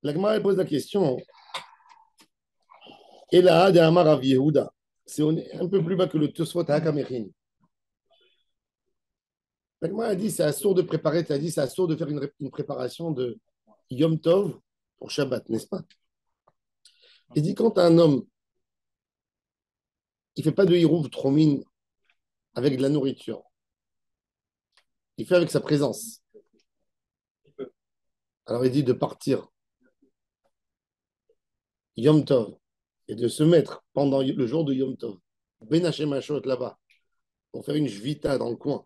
La Gemara elle pose la question. Et là, de Amar Rav Yehuda. C'est un peu plus bas que le Tosfot à Hakamechin. La Gemara a dit c'est assourd de préparer, tu as dit c'est assourd de faire une préparation de Yom Tov pour Shabbat, n'est-ce pas? Il dit quand un homme, il ne fait pas de Hirouv Tromin avec de la nourriture, il fait avec sa présence. Alors il dit de partir Yom Tov et de se mettre pendant le jour de Yom Tov, Ben Hashem Hashot là-bas, pour faire une jvita dans le coin.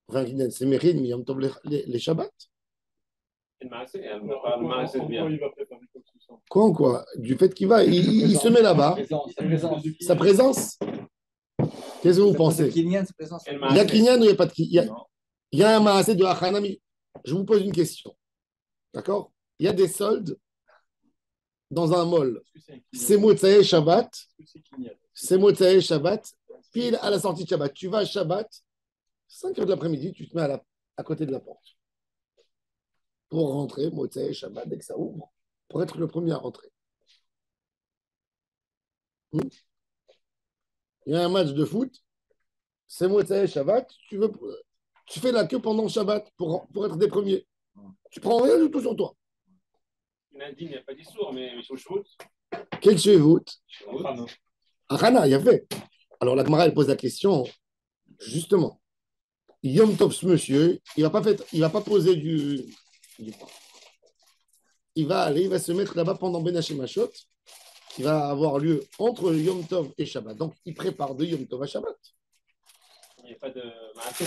Enfin, c'est mérite, mais Yom Tov les Shabbats. Quoi? Du fait qu'il va, il se met là-bas. Sa présence. Qu'est-ce que vous pensez? Il y a Kinyan ou il n'y a pas de Kinyan? Il y a un Maasé de Achanami. Je vous pose une question. D'accord? Il y a des soldes dans un mall. C'est Motsae Shabbat. C'est Motsae Shabbat. Pile à la sortie de Shabbat. Tu vas à Shabbat, 5 heures de l'après-midi, tu te mets à côté de la porte. Pour rentrer, Motsae Shabbat, dès que ça ouvre, pour être le premier à rentrer. Il y a un match de foot, c'est Motsae Shabbat, tu fais la queue pendant Shabbat pour être des premiers. Tu prends rien du tout sur toi. Nadine, il n'y a pas d'histoire, mais sur le shoot. Quel chevut? Achana, il y a fait. Alors la Gemara, elle pose la question, justement. Yom Tov, ce monsieur, il va pas poser du pain. Il va aller, il va se mettre là-bas pendant Ben Hashem Hashot, qui va avoir lieu entre Yom Tov et Shabbat. Donc, il prépare de Yom Tov à Shabbat. Il n'y a pas de marathon.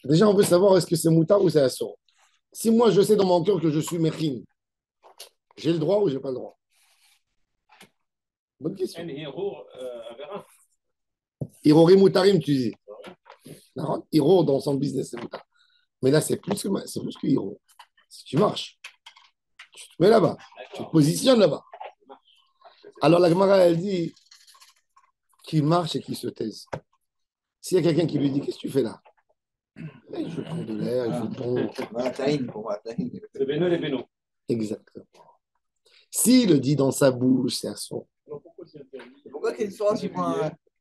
Déjà, on veut savoir est-ce que c'est moutard ou c'est assourd. Si moi, je sais dans mon cœur que je suis Mechin, j'ai le droit ou j'ai pas le droit? Bonne question. Hirori moutarim, tu dis. Hiro, dans son business, c'est moutard. Mais là, c'est plus que Hiro. Si tu marches, tu te mets là-bas, tu te positionnes là-bas. Alors la Gemara, elle dit qu'il marche et qu'il se taise. S'il y a quelqu'un qui lui dit, qu'est-ce que tu fais là? Je prends de l'air, il faut C'est Beno les Beno. Exactement. S'il le dit dans sa bouche, c'est à son. Pourquoi qu'il soit si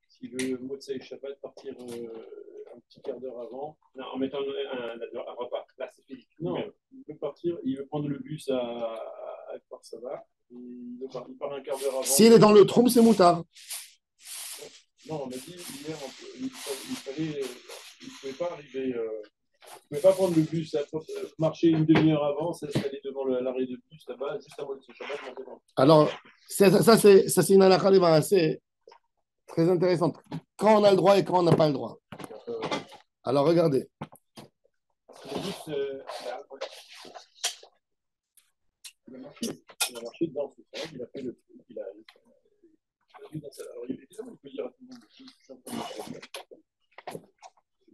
si le Motsei Shabbat partir un petit quart d'heure avant, non, en mettant un repas, là c'est fini. Non, il veut partir, il veut prendre le bus à Kfar-Saba, il part un quart d'heure avant. S'il est dans le trompe, c'est moutard. Non, on a dit hier, il ne pouvait pas arriver, il ne pouvait pas prendre le bus, marcher une demi-heure avant, s'installer devant l'arrêt de bus là-bas, juste avant le Shabbat. Alors, ça c'est une halakha assez très intéressante. Quand on a le droit et quand on n'a pas le droit. Alors, regardez. Il a marché dedans, il a fait le truc, il a alors, évidemment, il peut dire à tout le monde, je suis en train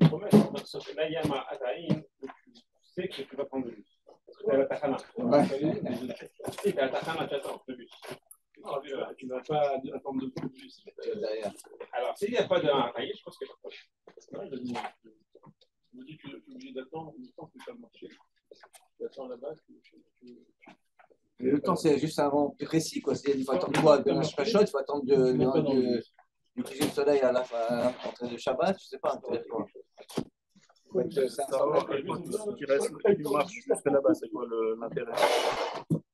de promets, là, il y a ma Ataïn, tu sais que tu vas prendre le bus. Parce que tu as la Tachana. Tu as la Tachana, tu attends le bus. Non, tu ne vas pas attendre le bus derrière. Alors, s'il n'y a pas de Ataïn, je pense que c'est pas possible. Je me dis que tu es obligé d'attendre, le temps que tu vas marcher. Tu attends là-bas, le temps, c'est juste un moment précis, quoi. Il faut attendre quoi? De la Shpachot, il faut attendre du coucher de soleil à l'entrée de Shabbat, je ne sais pas. Qui reste, il marche jusqu'à là-bas, c'est quoi l'intérêt?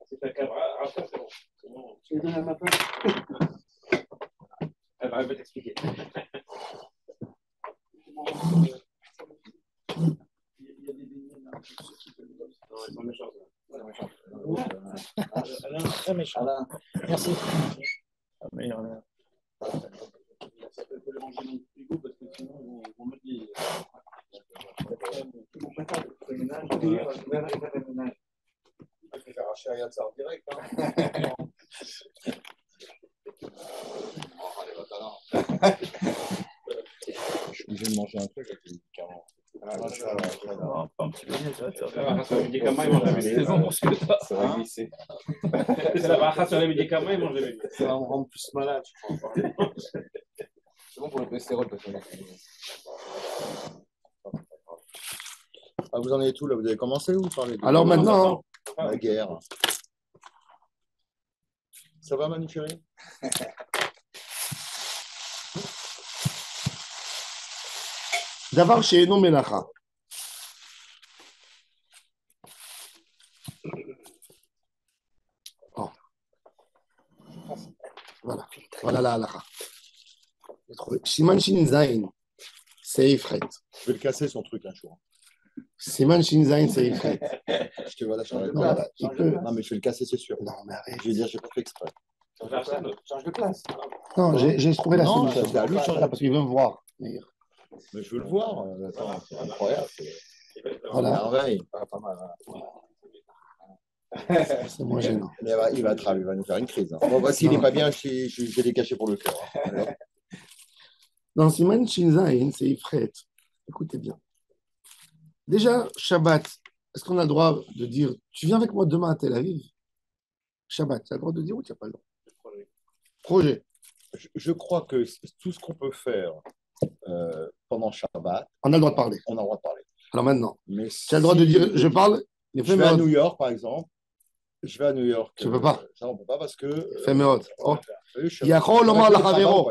C'est un cadre. Après, c'est bon. Tu veux donner à ma place? Elle va t'expliquer. Il y a des beignets là. Non, ils sont méchants. Alain, très méchant. Alain, merci. Ça peut le ranger dans le frigo parce que sinon ils vont mettre les. On prépare le ménage. Je vais faire arracher à Yatsar direct. Je suis obligé de manger un truc avec les médicaments. Pas un petit beignet, ça va te faire. Sur les médicaments, ils mangent les médicaments. Ça va glisser. C'est la barre sur les médicaments, ils mangent les médicaments. Ça va me rendre plus malade, je crois. C'est bon pour le cholestérol, parce que vous en avez tout là, vous avez commencé ou parler? Alors maintenant, La guerre. Ça va, Manu chéri? Davar she'eno melacha. Oh. Voilà la halacha. J'ai trouvé. Siman Shin Zayin, c'est Ifret. Je vais le casser son truc un jour. Siman Shin Zayin, c'est Ifret. Je te vois là, change de Non, place. peut... Non, mais je vais le casser, c'est sûr. Non, mais arrête. Je vais dire, j'ai pas fait exprès. Change de place. Non, j'ai trouvé la Non, solution. c'est à lui de changer. Parce qu'il veut me voir. Mais je veux le voir. Attends, c'est incroyable. Voilà. Merveille. Pas mal. C'est moins gênant. Il va nous faire une crise. Bon, bah, s'il n'est pas bien, je vais les cacher pour le cœur. Dans Siman Shin Zayin, c'est Ifret. Écoutez bien. Déjà, Shabbat, est-ce qu'on a le droit de dire tu viens avec moi demain à Tel Aviv? Shabbat, tu as le droit de dire ou tu n'as pas le droit? Projet. Je crois que tout ce qu'on peut faire pendant Shabbat, on a le droit de parler. On a le droit de parler. Alors maintenant, mais tu as le droit de dire je parle. Je vais à New York, par exemple. Je vais à New York. Tu ne peux pas. Ça, on ne peut pas parce que. Féméot. יכול לומר לחברו,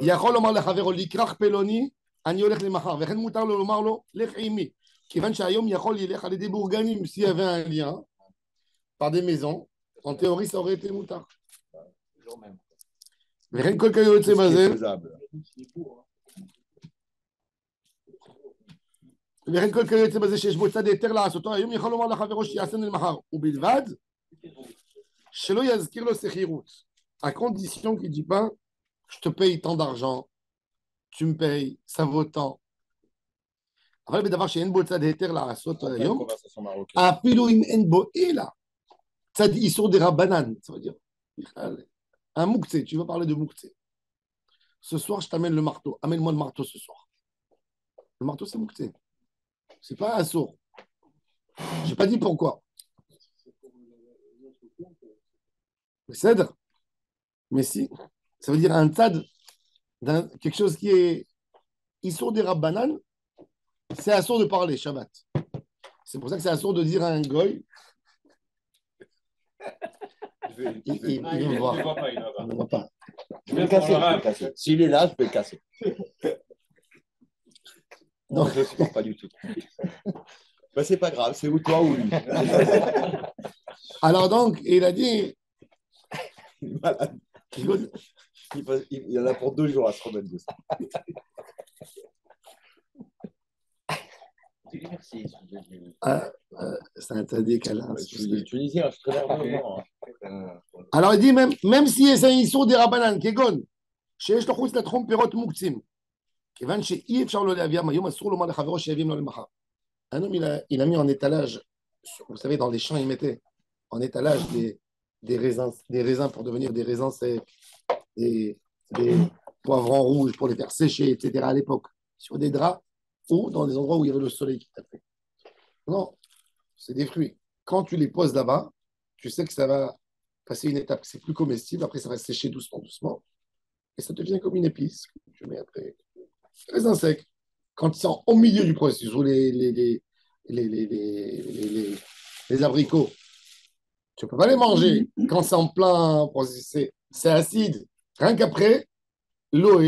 יכול לומר לחברו, לקרח פלוני, אני הולך למחר, וכן מותר לו לומר לו, לך עימי. כיוון שהיום יכול ללך על ידי בורגנים, s'il y avait un lien, par des maisons, en théorie, ça aurait été moutar. וכן כל כך יוצא בזה, וכן כל כך יוצא בזה שיש בו צד היתר לעשותו, היום יכול לומר לחברו שיעשנו למחר, ובלבד שלא יזכיר לו סחירות, à condition qu'il ne dit pas je te paye tant d'argent, tu me payes, ça vaut tant. אבל בדבר שאין בו צד היתר לעשות היום, אפילו אם אין בו אלא צד איסור דרבנן, ça veut dire un mouktsé, tu veux parler de mouktsé. Ce soir, je t'amène le marteau. Amène-moi le marteau ce soir. Le marteau, c'est mouktsé. C'est pas un sourd. Je n'ai pas dit pourquoi. Le cèdre, mais si, ça veut dire un tzad, quelque chose qui est issour des rabbanan, c'est assourd de parler, Shabbat. C'est pour ça que c'est assourd de dire à un goy. Il va me voir. Il ne voit pas. Je vais le casser. S'il est là, je peux le casser. Non, je ne supporte pas du tout. Ben, c'est pas grave, c'est ou toi ou lui. Alors donc, il a dit. Il est malade. Il y en a pour 2 jours à se remettre de ça. Merci. C'est un tadique, Alain. Je suis tunisien, je suis très nerveux. Alors il dit même si c'est un issou des rabbanan, Kegon, שיש לו חוץ לתחום פירות מוקצים, כיוון שאי אפשר לו להביאם היום, אסור לומר לחברו שיביאם לו למחר. Un homme, il a mis en étalage, vous savez, dans les champs, il mettait en étalage des raisins pour devenir des raisins secs, des poivrons rouges pour les faire sécher, etc. à l'époque, sur des draps ou dans des endroits où il y avait le soleil qui tapait. Non, c'est des fruits. Quand tu les poses là-bas, tu sais que ça va passer une étape, c'est plus comestible, après ça va sécher doucement, doucement, et ça devient comme une épice. Tu mets après raisins secs. Quand ils sont au milieu du processus, ou les abricots, tu ne peux pas les manger. Quand c'est en plein processus, c'est acide. Rien qu'après, l'eau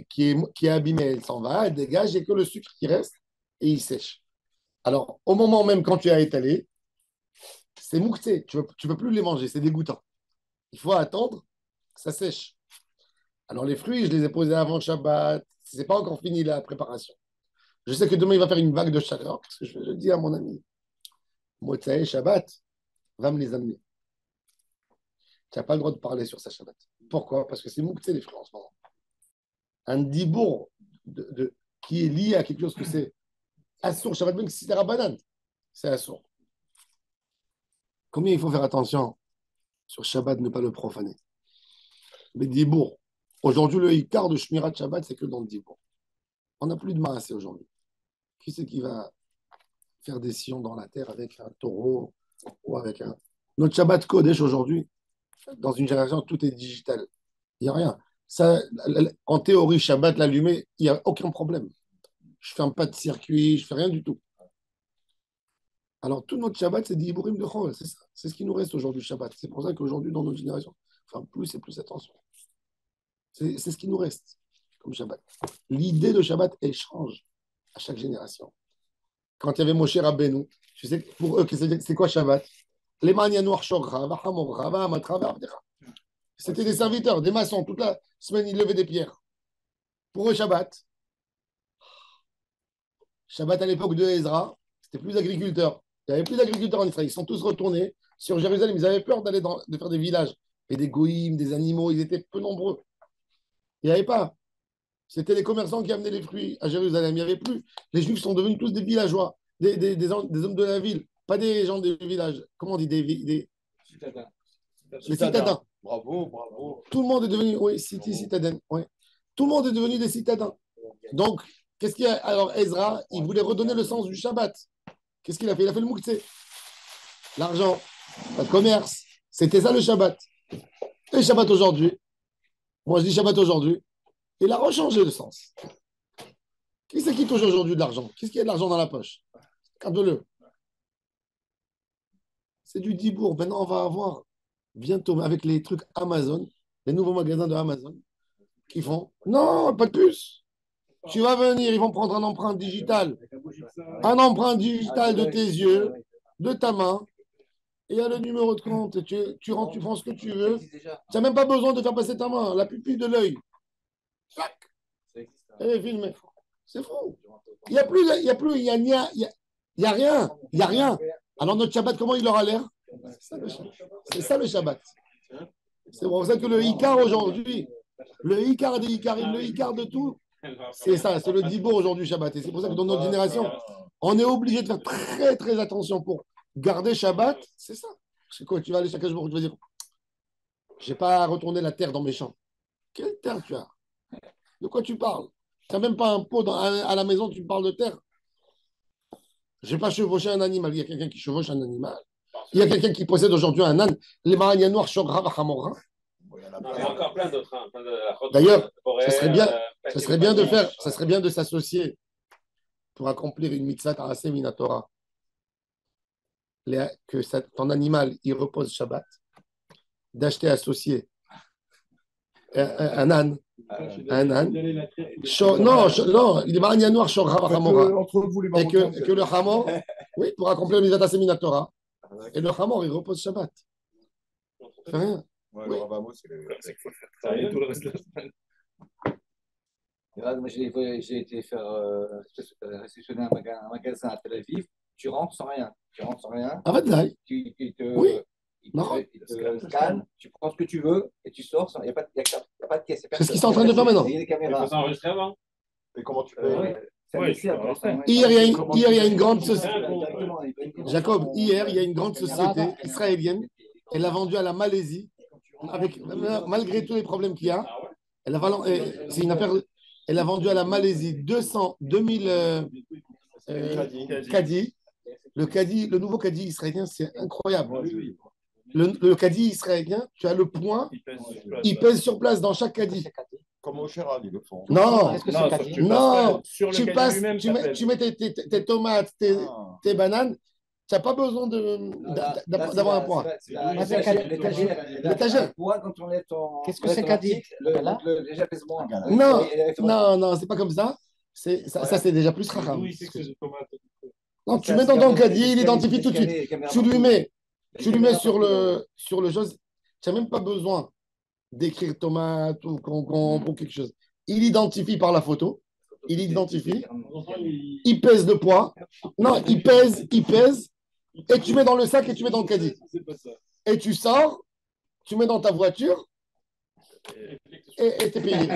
qui est abîmée, elle s'en va, elle dégage, et que le sucre qui reste, et il sèche. Alors, au moment même, quand tu as étalé, c'est mouktsé, tu ne peux plus les manger, c'est dégoûtant. Il faut attendre que ça sèche. Alors, les fruits, je les ai posés avant Shabbat, ce n'est pas encore fini la préparation. Je sais que demain, il va faire une vague de chaleur, parce que je le dis à mon ami, Motsae Shabbat, va me les amener. Tu n'as pas le droit de parler sur sa Shabbat. Pourquoi? Parce que c'est mouktsé les fruits en ce moment. Un dibour qui est lié à quelque chose que c'est assour, Shabbat, même si c'est rabbanan, c'est assour. Combien il faut faire attention sur Shabbat, ne pas le profaner. Mais dibour, aujourd'hui, le Icar de Shmirat Shabbat, c'est que dans le dibour. On n'a plus de maassé aujourd'hui. Qui c'est qui va faire des sillons dans la terre avec un taureau ou avec un. Notre Shabbat Kodesh aujourd'hui, dans une génération, tout est digital. Il n'y a rien. Ça, en théorie, Shabbat, l'allumer, il n'y a aucun problème. Je ne ferme pas de circuit, je ne fais rien du tout. Alors, tout notre Shabbat, c'est des Iburim de Chol, c'est ça. C'est ce qui nous reste aujourd'hui, Shabbat. C'est pour ça qu'aujourd'hui, dans notre génération, enfin, plus et plus attention. C'est ce qui nous reste comme Shabbat. L'idée de Shabbat, elle change à chaque génération. Quand il y avait Moshe Rabbeinu, tu sais, pour eux, c'est quoi Shabbat? Les Manianour Shorcha, Vahamorcha, Vahamatra, Vahamdecha. C'était des serviteurs, des maçons. Toute la semaine, ils levaient des pierres. Pour eux, Shabbat. Shabbat à l'époque de Ezra, c'était plus agriculteurs. Il n'y avait plus d'agriculteurs en Israël. Ils sont tous retournés sur Jérusalem. Ils avaient peur de faire des villages. Et des goïms, des animaux, ils étaient peu nombreux. Il n'y avait pas. C'était les commerçants qui amenaient les fruits à Jérusalem. Il n'y avait plus. Les Juifs sont devenus tous des villageois, des hommes de la ville, pas des gens des villages. Comment on dit des Citadins. Les citadins. Bravo, bravo. Tout le monde est devenu, oui, citadin. Oui. Tout le monde est devenu des citadins. Donc, qu'est-ce qu'il y a? Alors, Ezra, il voulait redonner le sens du Shabbat. Qu'est-ce qu'il a fait? Il a fait le mouktsé. L'argent, pas de commerce. C'était ça le Shabbat. Et Shabbat aujourd'hui, moi je dis Shabbat aujourd'hui, il a rechangé le sens. Qui c'est qui touche aujourd'hui de l'argent? Qu'est-ce qu'il y a de l'argent dans la poche? Garde-le. C'est du Dibourg. Maintenant, on va avoir bientôt avec les trucs Amazon, les nouveaux magasins de Amazon qui font non, pas de puce. Tu vas venir, ils vont prendre un empreinte digitale. Un empreinte digitale de tes yeux, de ta main. Et il y a le numéro de compte. Et tu rentres, tu prends ce que tu veux. Tu n'as même pas besoin de faire passer ta main, la pupille de l'œil. Et filmé. C'est fou. Il n'y a plus, il y a plus, il y a rien. Il y a rien. Alors notre Shabbat, comment il aura l'air? C'est ça le Shabbat. C'est pour ça que le Icar aujourd'hui, le Icar des Ikarim, le Icar de tout, c'est ça, c'est le Dibour aujourd'hui Shabbat. Et c'est pour ça que dans notre génération, on est obligé de faire très très attention pour garder Shabbat. C'est ça. C'est quoi? Tu vas aller chaque jour, tu vas dire, je n'ai pas retourné la terre dans mes champs. Quelle terre tu as? De quoi tu parles? Tu n'as même pas un pot à la maison, tu me parles de terre. Je ne vais pas chevaucher un animal. Il y a quelqu'un qui chevauche un animal. Il y a quelqu'un qui possède aujourd'hui un âne. Les maranias noirs, Shogra, Vachamora. Il y a encore plein d'autres. D'ailleurs, ça serait bien de s'associer pour accomplir une mitzvah tarasé minatora. Que ton animal, il repose Shabbat. D'acheter associé un âne. Un âne. Non, il est marania noir, Shogra, Vachamora. Et que le hamor, oui, pour accomplir une mitzvah tarasé minatora. Et le hamor, il repose Shabbat. Fait rien. Ouais, oui. le Ravamo, c'est qu'il faut le faire travailler tout le reste de la semaine. Moi, j'ai été faire réceptionner un magasin à Tel Aviv. Tu rentres sans rien. Ah, va de là. Il te scanne, tu prends ce que tu veux et tu sors. Il n'y a pas de caisse. C'est ce qu'ils sont en train de faire maintenant. Il y a des caméras. Il faut s'enregistrer avant. Et comment tu payes? Hier, il y a une grande société. Jacob, hier, il y a une grande société israélienne. Elle a vendu à la Malaisie, malgré tous les problèmes qu'il y a. C'est une affaire. Elle a vendu à la Malaisie 2000 caddies. Le nouveau caddie israélien, c'est incroyable. Le caddie israélien, tu as le point, il pèse sur place dans chaque caddie. Comme au Chérad, ils le font. Non, non, tu mets tes tomates, tes bananes. Tu n'as pas besoin d'avoir un point. L'étagère. Qu'est-ce que c'est qu'a dit? Déjà pèse moins. Non, c'est pas comme ça. Ça, c'est déjà plus rare. Non, tu mets dans ton caddie, il identifie tout de suite. Tu lui mets sur le chose. Tu n'as même pas besoin d'écrire tomate ou concombre ou quelque chose. Il identifie par la photo. Il pèse le poids. Non, il pèse. Et tu mets dans le sac et tu mets dans le caddie. Et tu sors, tu mets dans ta voiture et t'es payé.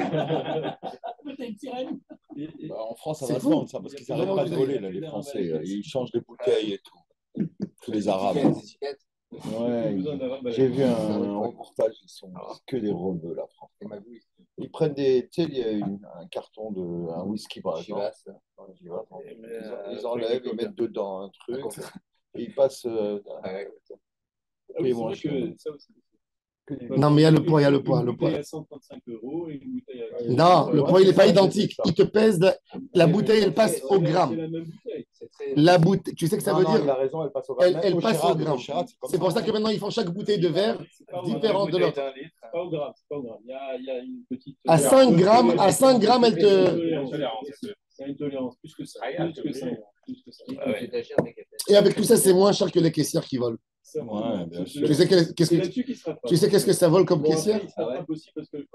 En France, ça va se vendre, ça, parce qu'ils n'arrêtent pas de voler, là, les Français. Ils changent les bouteilles et tout. Tous les Arabes. Ouais, j'ai vu un reportage, ils sont que des rebeux, la France. Ils prennent tu sais, il y a un carton un whisky, par exemple. Ils enlèvent, ils mettent dedans un truc. Et ils passent. Non, mais il y a le poids, il y a le poids. Une bouteille à 135 € et une bouteille à... Non, le poids, il n'est pas identique. Il te pèse, la bouteille, elle passe au gramme. C'est la même bouteille. La bouteille, tu sais que ça veut Non, il dire a raison, elle passe au gramme. elle passe au gramme. C'est C'est pour ça que maintenant, ils font chaque bouteille de verre différente de l'autre. C'est pas au gramme, c'est pas au gramme. Il y a une petite... À 5 grammes, elle te... Il y a une tolérance, plus que ça. Plus que ça. Et avec tout ça, c'est moins cher que les caissières qui volent. Ouais, bien sûr. Tu sais qu'est-ce que ça vole comme caissière?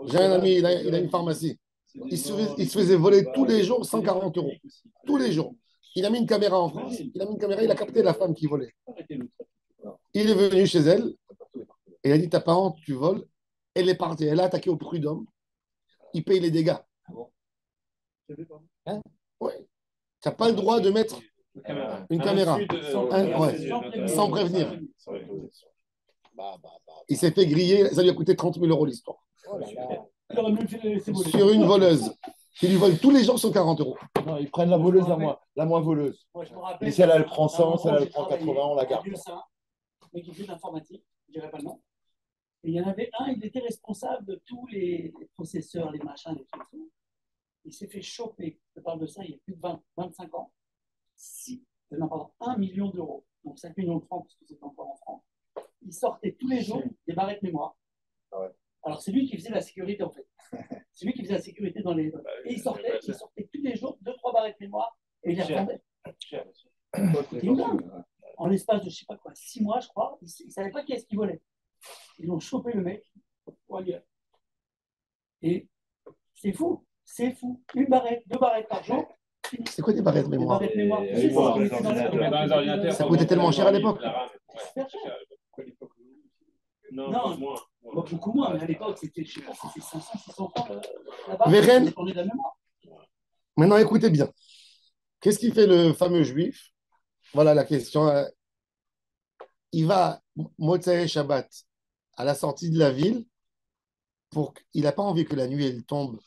J'ai un ami, il a une pharmacie. Il se faisait voler tous les jours 140 €. Tous les jours. Il a mis une caméra en France. Il a capté la femme qui volait. Il est venu chez elle. Et il a dit, ta parente, tu voles. Elle est partie. Elle a attaqué au prud'homme. Il paye les dégâts. Hein? Oui. Tu n'as pas le droit de mettre une caméra sans prévenir. Il s'est fait griller. Ça lui a coûté 30 000 € l'histoire. Sur une voleuse. Qui lui vole tous les jours 140 €. Non, ils prennent la voleuse la moins voleuse. Et celle-là, elle prend 100, celle-là, elle prend 80, on la garde. Mais qui faisait de l'informatique, je ne dirais pas le nom. Et il y en avait un, il était responsable de tous les processeurs, les machins, les trucs. Il s'est fait choper, je parle de ça il y a plus de 25 ans, 1 million d'euros, donc 5 millions de francs, parce que c'est encore en francs. Il sortait tous les jours des barrettes mémoire. Ah ouais. Alors c'est lui qui faisait la sécurité en fait. C'est lui qui faisait la sécurité dans les... Et il sortait tous les jours 2-3 barrettes mémoire et il les revendait. En l'espace de, je ne sais pas quoi, 6 mois, je crois, ils ne savaient pas qui est-ce qu'il volait. Ils ont chopé le mec. Et c'est fou. C'est fou. 1 barrette, 2 barrettes par jour. C'est quoi des barrettes mémoire? Ça coûtait coûtait tellement cher à l'époque. Non, beaucoup moins, mais à l'époque, c'était 500-600 francs là-bas. Véren, maintenant écoutez bien. Qu'est-ce qu'il fait le fameux juif? Voilà la question. Il va, Motsai Shabbat, à la sortie de la ville, il n'a pas envie que la nuit elle tombe.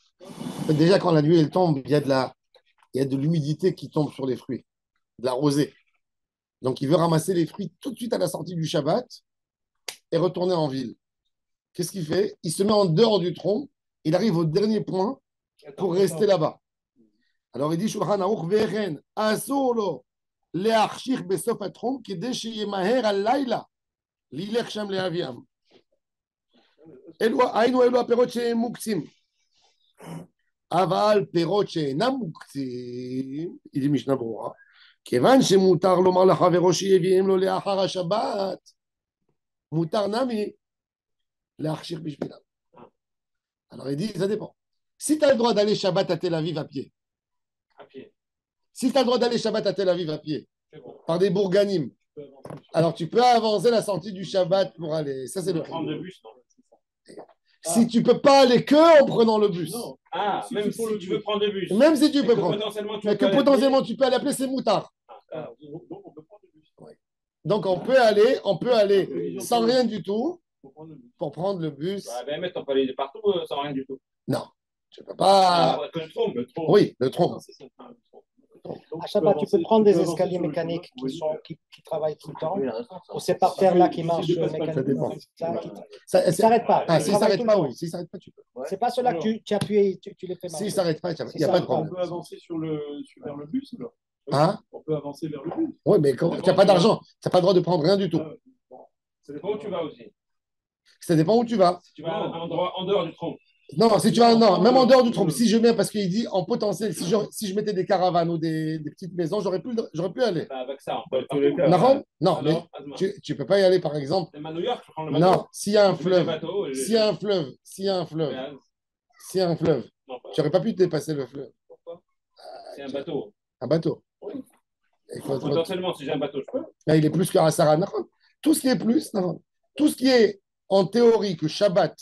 Déjà, quand la nuit elle tombe, il y a de l'humidité qui tombe sur les fruits, de la rosée. Donc, il veut ramasser les fruits tout de suite à la sortie du Shabbat et retourner en ville. Qu'est-ce qu'il fait? Il se met en dehors du tronc, il arrive au dernier point pour rester là-bas. Alors, il dit Shulchan Aruch Vechen, Asolo, Leachshich Besof Atron, Kede Sheyemaher al-Laila, Lilech Sham Leaviam. היינו אלו הפירות שהם מוקצים. אבל פירות שאינם מוקצים, היא משנה ברורה, כיוון שמותר לומר לחברו שיביאם לו לאחר השבת, מותר נמי להכשיר בשבילם. Alors il dit, ça dépend. Si tu as le droit d'aller Shabbat à Tel Aviv à pied, si tu as le droit d'aller Shabbat à Tel Aviv à pied, par des bourganim, alors tu peux avancer la sortie du Shabbat pour aller. Ça, c'est le prendre le bus, non? Si tu ne peux pas aller que en prenant le bus. Non. Même si tu veux prendre le bus. Même si tu peux prendre. Mais que potentiellement tu peux aller appeler, c'est moutard. Donc on peut prendre le bus. Ouais. Donc on peut aller sans rien du tout pour prendre le bus. Mais on peut aller partout sans rien du tout. Non, tu ne peux pas. Le tronc. Oui, le tronc. À Shabbat, tu peux prendre des escaliers mécaniques qui travaillent tout le temps, ou c'est par terre là qui marche mécaniquement. Ça ne s'arrête pas. S'il ne s'arrête pas, oui. S'il ne s'arrête pas, tu peux. C'est pas ceux-là que tu appuies et tu les fais marcher. S'il ne s'arrête pas, il n'y a pas de problème. On peut avancer vers le bus, là. Hein? On peut avancer vers le bus. Oui, mais quand tu n'as pas d'argent, tu n'as pas le droit de prendre rien du tout. Ça dépend où tu vas aussi. Ça dépend où tu vas. Si tu vas en dehors du tronc. Non, si tu vas, non, même en dehors du tronc. Si je mets, parce qu'il dit en potentiel, si je mettais des caravanes ou des petites maisons, j'aurais pu aller. Avec ça, on peut aller partout. Non, mais tu ne peux pas y aller, par exemple. Même à New York, tu prends le bateau. Non, s'il y a un fleuve, tu n'aurais pas pu dépasser le fleuve. Pourquoi? C'est un bateau. Un bateau. Oui. Potentiellement, si j'ai un bateau, je peux. Là, il est plus que Hassara. Tout ce qui est plus, tout ce qui est en théorie que Shabbat,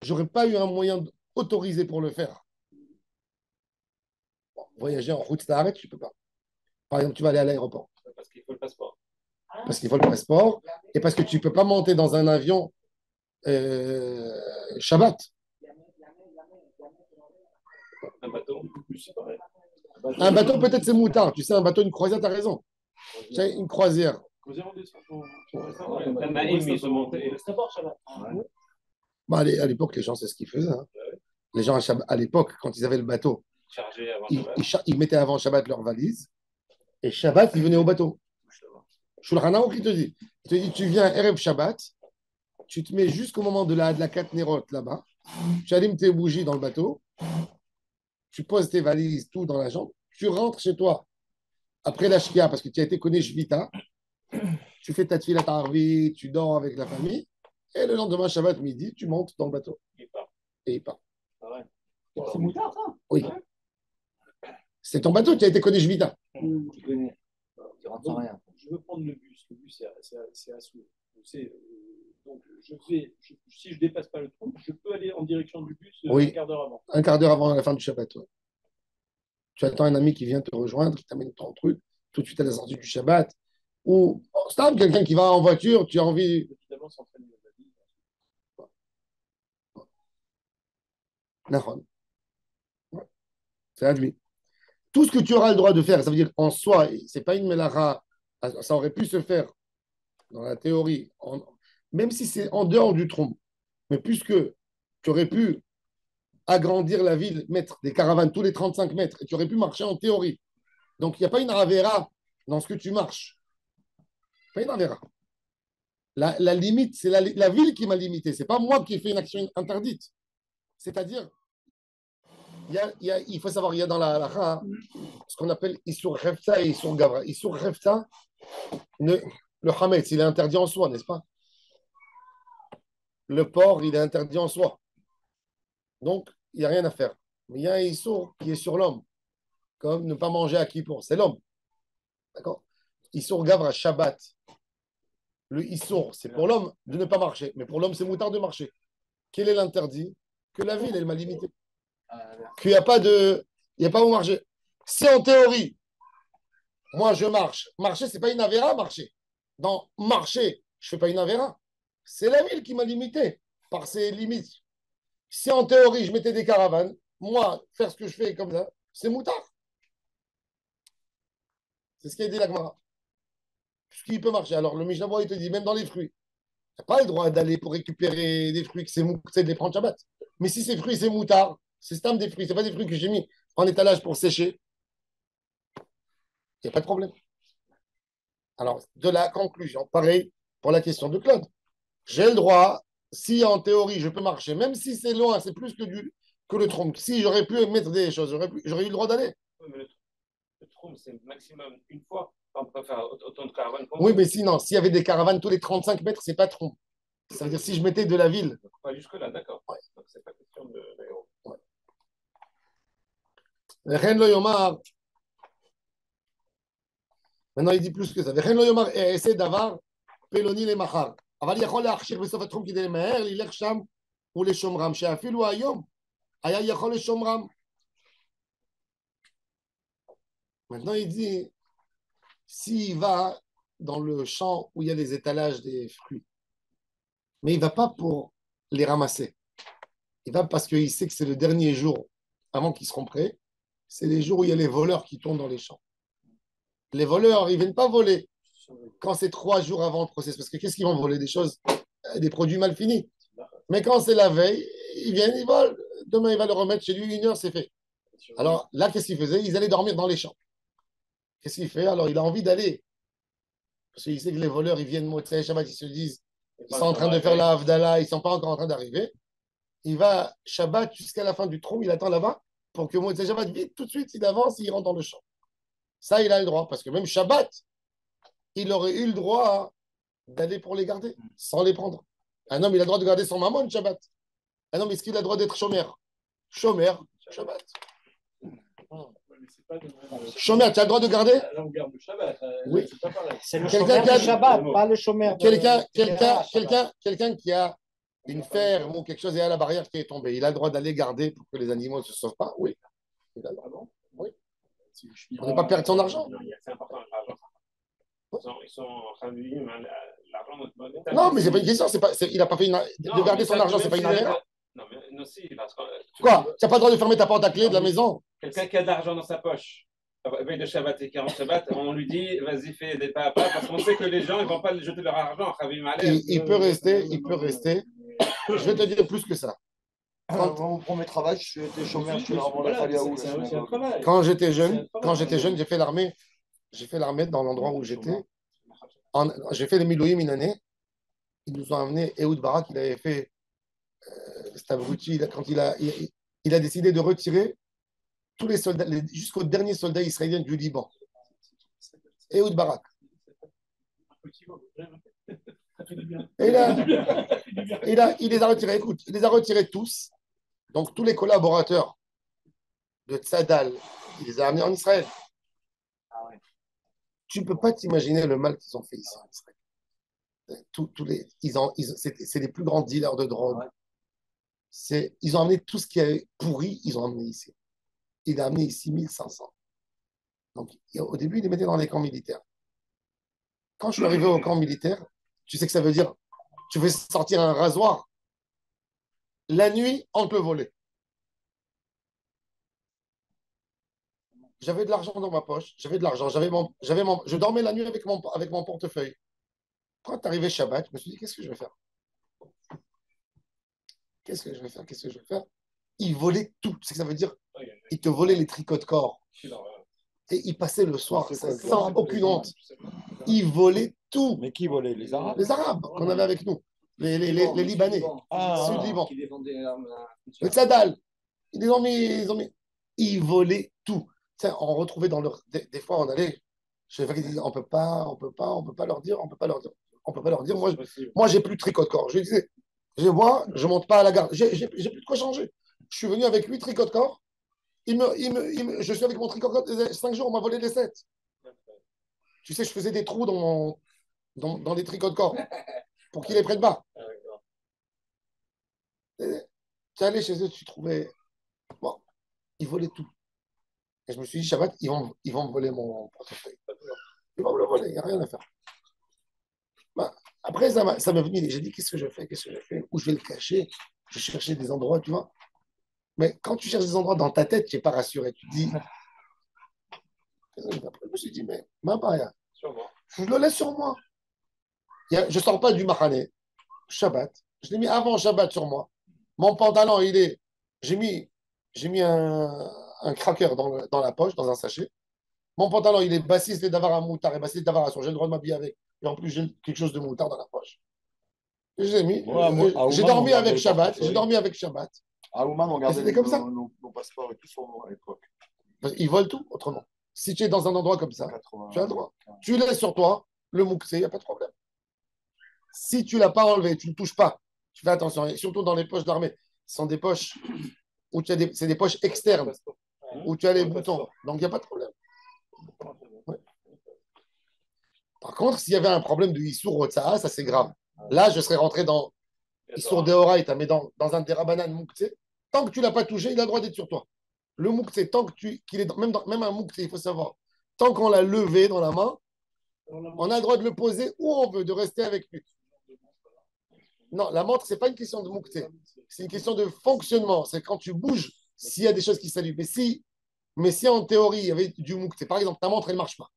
j'aurais pas eu un moyen autorisé pour le faire. Bon, voyager en route, ça arrête, tu peux pas. Par exemple, tu vas aller à l'aéroport. Parce qu'il faut le passeport. Parce qu'il faut le passeport et parce que tu peux pas monter dans un avion Shabbat. Un bateau, Un bateau, peut-être c'est moutard. Tu sais, un bateau, une croisière, tu as raison. Tu sais, une croisière. Croisière, on descend. Bah, à l'époque, les gens, c'est ce qu'ils faisaient. Hein. Les gens, à l'époque, quand ils avaient le bateau, ils mettaient avant Shabbat leur valise. Et Shabbat, ils venaient au bateau. Shulchan Aruch, il te dit, tu viens Erev Shabbat, tu te mets jusqu'au moment de la Katnerot là-bas, tu allumes tes bougies dans le bateau, tu poses tes valises, tout dans la jambe, tu rentres chez toi après la Shkia, parce que tu as été connu Shvita, tu fais ta tefila Arvi, tu dors avec la famille, et le lendemain, Shabbat midi, tu montes dans le bateau. Et il part. C'est moutard, ça? Oui. C'est ton bateau, tu as été connu Shvita. Tu connais. Tu rentres sans rien. Je veux prendre le bus. Le bus, c'est à Soul. Donc, si je ne dépasse pas le trou, je peux aller en direction du bus oui. Un quart d'heure avant. Un quart d'heure avant la fin du Shabbat. Ouais. Tu attends un ami qui vient te rejoindre, qui t'amène ton truc, tout de suite à la sortie du Shabbat. Ou stable, quelqu'un qui va en voiture, tu as envie. Évidemment, s'entraîner. Ouais. C'est admis. Tout ce que tu auras le droit de faire, ça veut dire qu'en soi, ce n'est pas une mélara, ça aurait pu se faire dans la théorie, même si c'est en dehors du trompe. Mais puisque tu aurais pu agrandir la ville, mettre des caravanes tous les 35 mètres, et tu aurais pu marcher en théorie. Donc, il n'y a pas une ravera dans ce que tu marches. Pas une ravera. La limite, c'est la ville qui m'a limité. Ce n'est pas moi qui ai fait une action interdite. C'est-à-dire, il faut savoir, il y a dans la halakha ce qu'on appelle Isur Hefta et Isur Gavra. Isur Hefta, le Hametz, il est interdit en soi, n'est-ce pas? Le porc, il est interdit en soi. Donc, il n'y a rien à faire. Mais il y a un Isur qui est sur l'homme, comme ne pas manger à Kippour, c'est l'homme. D'accord? Isur Gavra, Shabbat. Le Isur, c'est pour l'homme de ne pas marcher. Mais pour l'homme, c'est moutard de marcher. Quel est l'interdit? Que la ville, elle m'a limité. Qu'il n'y a pas où marcher. Si en théorie, moi je marche, marcher, ce n'est pas une avéra, marcher. Dans marcher, je ne fais pas une avéra. C'est la ville qui m'a limité par ses limites. Si en théorie, je mettais des caravanes, moi, faire ce que je fais comme ça, c'est moutard. C'est ce qu'a dit la Gemara. Puisqu'il peut marcher. Alors le Mishnah il te dit, même dans les fruits, tu n'as pas le droit d'aller pour récupérer des fruits, que c'est de les prendre Shabbat. Mais si ces fruits, c'est moutard, c'est stam des fruits, ce n'est pas des fruits que j'ai mis en étalage pour sécher, il n'y a pas de problème. Alors, de la conclusion, pareil pour la question de Claude. J'ai le droit, si en théorie je peux marcher, même si c'est loin, c'est plus que le trompe. Si j'aurais pu mettre des choses, j'aurais eu le droit d'aller. Oui, mais le trompe, c'est maximum une fois. On peut faire autant de caravanes. Oui, mais sinon, s'il y avait des caravanes tous les 35 mètres, c'est pas trompe. Ça veut dire si je mettais de la ville. Pas jusque-là, d'accord. Ouais. Donc, c'est pas question de l'aéro. Ouais. Ren lo yomar. Maintenant, il dit plus que ça. Ren lo yomar essaie d'avoir peloni les machar. אבל יכול להכשיר בסוף התחום כדי למהר, ללך שם ולשומרם, שאפילו היום היה יכול לשומרם. Maintenant, il dit, s'il va dans le champ où il y a les étalages des fruits, mais il ne va pas pour les ramasser. Il va parce qu'il sait que c'est le dernier jour avant qu'ils seront prêts. C'est les jours où il y a les voleurs qui tournent dans les champs. Les voleurs, ils ne viennent pas voler quand c'est 3 jours avant le processus. Parce que qu'est-ce qu'ils vont voler? Des choses, des produits mal finis. Mais quand c'est la veille, ils viennent, ils volent. Demain, il va le remettre chez lui, 1 heure, c'est fait. Alors là, qu'est-ce qu'ils faisaient? Ils allaient dormir dans les champs. Qu'est-ce qu'il fait? Alors, il a envie d'aller. Parce qu'il sait que les voleurs, ils viennent Motsei Shabbat, ils se disent, ils sont en train de faire la Havdalah, ils ne sont pas encore en train d'arriver. Il va Shabbat jusqu'à la fin du trou, il attend là-bas pour que Motsei Shabbat, vite, tout de suite, il avance, il rentre dans le champ. Ça, il a le droit. Parce que même Shabbat, il aurait eu le droit d'aller pour les garder, sans les prendre. Un homme, il a le droit de garder son mammon Shabbat. Un homme, est-ce qu'il a le droit d'être chômeur? Chômeur, Shabbat. Chômeur, tu as le droit de garder? Là, on garde le Shabbat. Oui. C'est pas pareil. C'est le chômeur du Shabbat, pas le chômeur. Quelqu'un qui a une ferme ou quelque chose et à la barrière qui est tombée, il a le droit d'aller garder pour que les animaux ne se sauvent pas? Oui. Il a le droit. Oui. On ne va pas perdre son argent. C'est important, l'argent. Ils sont en train de dire l'argent. Non, mais c'est pas une question. Il n'a pas fait de garder son argent, c'est pas une affaire. Non, mais aussi, parce que. Quoi? Tu n'as pas le droit de fermer ta porte à clé de la maison? Quelqu'un qui a de l'argent dans sa poche, veille de Shabbat et 40 Shabbat, on lui dit, vas-y, fais des pas à pas, parce qu'on sait que les gens, ils ne vont pas jeter leur argent. Il peut rester Je vais te dire plus que ça. Mon premier travail, j'étais chômeur, je suis vraiment la Faliaou. Quand j'étais jeune, j'ai fait l'armée. J'ai fait l'armée dans l'endroit où j'étais. J'ai fait les Milouïm une année. Ils nous ont amené Ehud Barak, il avait fait Stavruti, quand il a décidé de retirer tous les soldats, jusqu'au dernier soldat israélien du Liban. Ehud Barak. Et là, il les a retirés. Écoute, il les a retirés tous. Donc, tous les collaborateurs de Tzadal, il les a amenés en Israël. Tu ne peux pas t'imaginer le mal qu'ils ont fait ici en Israël. C'est les plus grands dealers de drogue. Ils ont amené tout ce qui est pourri, ils ont amené ici. Il a amené ici 1500. Donc, au début, il les mettait dans les camps militaires. Quand je suis arrivé au camp militaire, tu sais que ça veut dire, tu veux sortir un rasoir. La nuit, on te le volait. J'avais de l'argent dans ma poche, j'avais de l'argent, je dormais la nuit avec mon portefeuille. Quand est arrivé Shabbat, je me suis dit, qu'est-ce que je vais faire? Qu'est-ce que je vais faire? Ils volaient tout. Tu sais ce que ça veut dire? Ils te volaient les tricots de corps. Et ils passaient le soir sans aucune honte. Ils volaient tout. Mais qui volait? Les Arabes? Les Arabes qu'on avait avec nous. Les Libanais. Sud-Liban. Le Tzadal. Ils ont mis. Ils volaient tout. On retrouvait dans leur. Des fois, on allait. Je vais dire, on peut pas leur dire. Moi, j'ai plus de tricot de corps. Je disais, je monte pas à la gare. J'ai plus de quoi changer. Je suis venu avec 8 tricots de corps. Je suis avec mon tricot de corps. 5 jours, on m'a volé les 7. Tu sais, je faisais des trous dans les tricots de corps pour qu'ils les prennent pas. Tu allais chez eux, tu trouvais. Bon, ils volaient tout. Et je me suis dit, Shabbat, ils vont me voler mon portefeuille. Ils vont me le voler, il n'y a rien à faire. Bah, après, ça m'est venu. J'ai dit, qu'est-ce que je fais? Où je vais le cacher? Je cherchais des endroits, tu vois. Mais quand tu cherches des endroits dans ta tête, tu n'es pas rassuré. Tu te dis. Après, je me suis dit, mais Mabaya, je le laisse sur moi. Je ne sors pas du Mahané. Shabbat. Je l'ai mis avant Shabbat sur moi. Mon pantalon, j'ai mis un cracker dans la poche, dans un sachet. Mon pantalon, il est bassiste d'avoir un moutard et bassiste d'avoir un son. J'ai le droit de m'habiller avec. Et en plus, j'ai quelque chose de moutard dans la poche. Et je l'ai mis. J'ai dormi avec Shabbat. À Ouman, on gardait comme ça. Nos passeports et tout sur nous à l'époque. Ils volent tout, autrement. Si tu es dans un endroit comme ça, tu as le droit. Tu laisses sur toi, le moukse, il n'y a pas de problème. Si tu ne l'as pas enlevé, tu ne touches pas, tu fais attention. Et surtout dans les poches d'armée. Ce sont des poches où c'est des poches externes, où tu as les boutons. Donc, il n'y a pas de problème. Ouais. Par contre, s'il y avait un problème de Issour Otsaha, ça c'est grave. Là, je serais rentré dans Issour Deoraita, mais dans un Derabanan Moukse. Tant que tu ne l'as pas touché, il a le droit d'être sur toi. Le Moukse, tant qu'il est même un Moukse, il faut savoir, tant qu'on l'a levé dans la main, on a le droit de le poser où on veut, de rester avec lui. Non, la montre, ce n'est pas une question de Moukse. C'est une question de fonctionnement. C'est quand tu bouges, s'il y a des choses qui s'allument. Mais si en théorie, il y avait du Moukse, par exemple, ta montre, elle ne marche pas.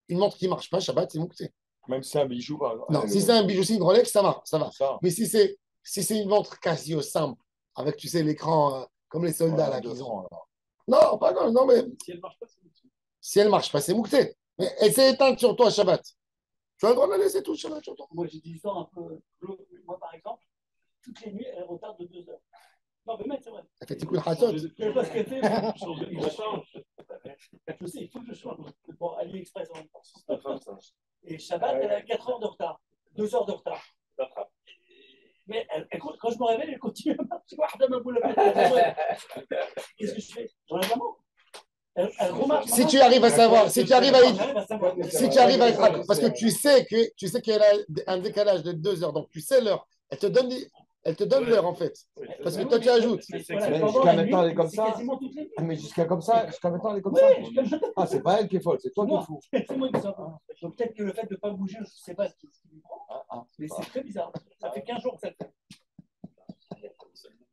Une montre qui ne marche pas, Shabbat, c'est Moukse. Même si c'est un bijou. Non, si c'est un bijou, c'est une Rolex, ça va. Mais si c'est une montre Casio simple, avec, tu sais, l'écran comme les soldats là qu'ils ont. Non, pas grave, non, mais. Si elle ne marche pas, c'est Moukse. Mais elle s'est éteinte sur toi, Shabbat. Tu as le droit de la laisser tout Shabbat sur toi. Moi, j'ai des histoires un peu. Moi, par exemple, toutes les nuits, elle retarde de 2 heures. Non, mais c'est vrai. Elle fait tikkun chatzot. Je sais pas ce qu'elle fait. Je sais, il faut que je change. Bon, AliExpress en même temps. Et Shabbat, elle a 4 heures de retard. 2 heures de retard. Mais quand je me réveille, elle continue à marcher. Qu'est-ce que je fais? J'enlève la montre. Elle remarque. Si tu arrives à savoir, parce que tu sais qu'elle a un décalage de 2 heures, donc tu sais l'heure. Elle te donne l'heure en fait. Parce que toi tu ajoutes. Jusqu'à maintenant elle est comme ça. Mais jusqu'à maintenant elle est comme ça. Ah, c'est pas elle qui est folle, c'est toi qui es fou. C'est moi qui suis donc peut-être que le fait de ne pas bouger, je ne sais pas ce qui lui prend. Mais c'est très bizarre. Ça fait 15 jours que ça le fait.